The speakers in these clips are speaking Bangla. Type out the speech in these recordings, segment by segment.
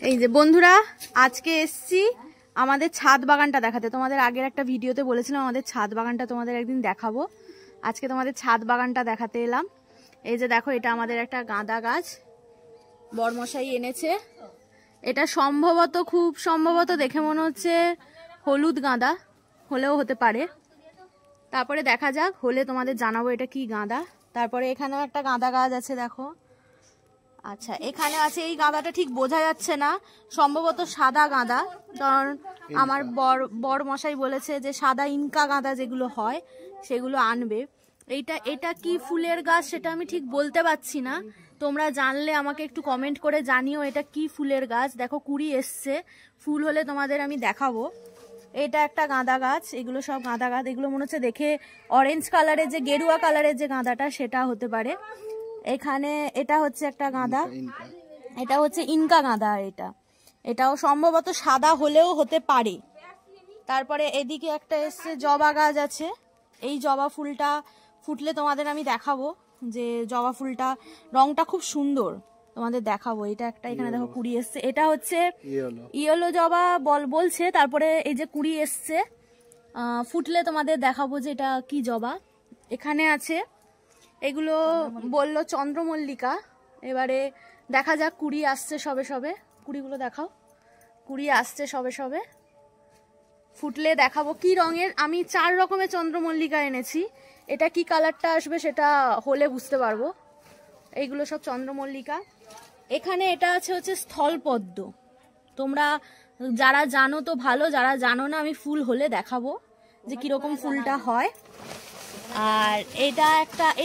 এই যে বন্ধুরা, আজকে এসছি আমাদের ছাদ বাগানটা দেখাতে। তোমাদের আগের একটা ভিডিওতে বলেছিলাম আমাদের ছাদ বাগানটা তোমাদের একদিন দেখাবো। আজকে তোমাদের ছাদ বাগানটা দেখাতে এলাম। এই যে দেখো, এটা আমাদের একটা গাঁদা গাছ বড়মশাই এনেছে। এটা সম্ভবত, খুব সম্ভবত দেখে মনে হচ্ছে হলুদ গাঁদা, হলেও হতে পারে। তারপরে দেখা যাক, হলে তোমাদের জানাবো এটা কি গাঁদা। তারপরে এখানেও একটা গাঁদা গাছ আছে, দেখো। আচ্ছা, এখানে আছে, এই গাঁদাটা ঠিক বোঝা যাচ্ছে না, সম্ভবত সাদা গাঁদা, কারণ আমার বড় মশাই বলেছে যে সাদা ইনকা গাঁদা যেগুলো হয় সেগুলো আনবে। এটা কি ফুলের গাছ সেটা আমি ঠিক বলতে পারছি না, তোমরা জানলে আমাকে একটু কমেন্ট করে জানিও এটা কি ফুলের গাছ। দেখো কুড়ি এসছে, ফুল হলে তোমাদের আমি দেখাবো। এটা একটা গাঁদা গাছ, এগুলো সব গাঁদা গাছ। এগুলো মনে হচ্ছে দেখে অরেঞ্জ কালারের, যে গেরুয়া কালারের যে গাঁদাটা সেটা হতে পারে। এখানে এটা হচ্ছে একটা গাঁদা, এটা হচ্ছে ইনকা গাঁদা। এটাও সম্ভবত সাদা হলেও হতে পারে। তারপরে এদিকে একটা এসছে জবা গাছ আছে। এই জবা ফুলটা ফুটলে তোমাদের আমি দেখাবো, যে জবা ফুলটা রংটা খুব সুন্দর, তোমাদের দেখাবো। এটা একটা, এখানে দেখো কুড়ি এসছে, এটা হচ্ছে ইয়েলো জবা বলছে। তারপরে এই যে কুড়ি এসছে, ফুটলে তোমাদের দেখাবো যে এটা কি জবা। এখানে আছে, এগুলো বললো চন্দ্রমল্লিকা। এবারে দেখা যাক, কুড়ি আসছে সবে সবে, কুড়িগুলো দেখাও, কুড়ি আসছে সবে সবে, ফুটলে দেখাবো কি রঙের। আমি 4 রকমের চন্দ্রমল্লিকা এনেছি, এটা কি কালারটা আসবে সেটা হলে বুঝতে পারবো। এইগুলো সব চন্দ্রমল্লিকা। এখানে এটা আছে হচ্ছে স্থলপদ্ম। তোমরা যারা জানো তো ভালো, যারা জানো না আমি ফুল হলে দেখাবো যে কিরকম ফুলটা হয়। আর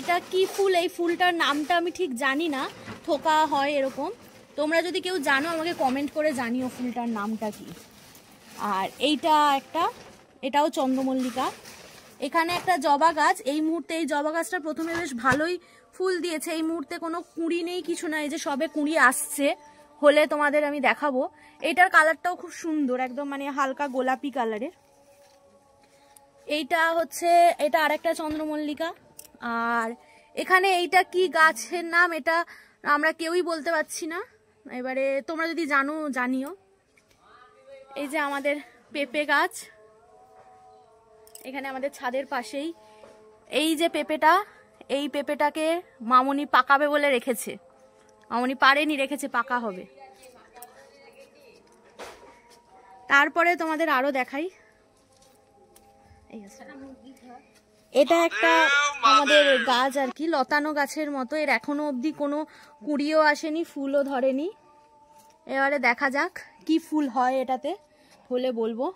এটা কি ফুল, এই ফুলটার নামটা আমি ঠিক জানি না, থোকা হয় এরকম। তোমরা যদি কেউ জানো আমাকে কমেন্ট করে জানিও ফুলটার নামটা কি। আর এটাও চন্দ্রমল্লিকা। এখানে একটা জবা গাছ, এই মুহূর্তে এই জবা গাছটা প্রথমে বেশ ভালোই ফুল দিয়েছে, এই মুহূর্তে কোনো কুঁড়ি নেই, কিছু নাই, যে সবে কুঁড়ি আসছে, হলে তোমাদের আমি দেখাবো। এইটার কালারটাও খুব সুন্দর, একদম মানে হালকা গোলাপি কালারের। এটা আরেকটা চন্দ্রমল্লিকা। আর এখানে এইটা কি গাছের নাম এটা আমরা কেউই বলতে পারছি না, এবারে তোমরা যদি জানো জানিও। এই যে আমাদের পেঁপে গাছ, এখানে আমাদের ছাদের পাশেই। এই যে পেঁপেটা, এই পেঁপেটাকে মামনি পাকাবে বলে রেখেছে, মামনি পারেনি, রেখেছে, পাকা হবে। তারপরে তোমাদের আরো দেখাই। এটা একটা আমাদের গাছ আর কি, লতানো গাছের মতো। এর এখনো অবধি কোনো কুঁড়িও আসেনি, ফুলও ধরেনি। এবারে দেখা যাক কি ফুল হয় এটাতে, হলে বলবো।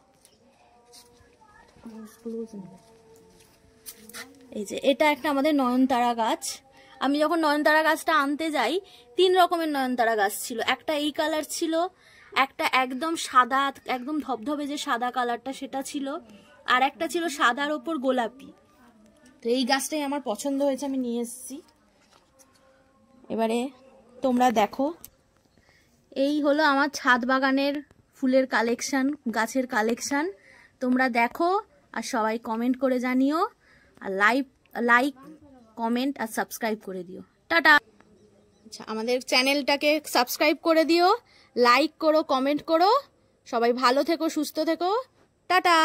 এই যে এটা একটা আমাদের নয়নতারা গাছ। আমি যখন নয়নতারা গাছটা আনতে যাই, 3 রকমের নয়নতারা গাছ ছিল। একটা এই কালার ছিল, একটা একদম সাদা, একদম ধবধবে যে সাদা কালারটা সেটা ছিল, আর একটা ছিল সাদার ওপর গোলাপি। তো এই গাছটাই আমার পছন্দ হয়েছে, আমি নিয়ে এসেছি। এবারে তোমরা দেখো, এই হলো আমার ছাদ বাগানের ফুলের কালেকশন, গাছের কালেকশন। তোমরা দেখো আর সবাই কমেন্ট করে জানিও, আর লাইক কমেন্ট আর সাবস্ক্রাইব করে দিও। টাটা। আচ্ছা, আমাদের চ্যানেলটাকে সাবস্ক্রাইব করে দিও, লাইক করো, কমেন্ট করো। সবাই ভালো থেকো, সুস্থ থেকো, টাটা।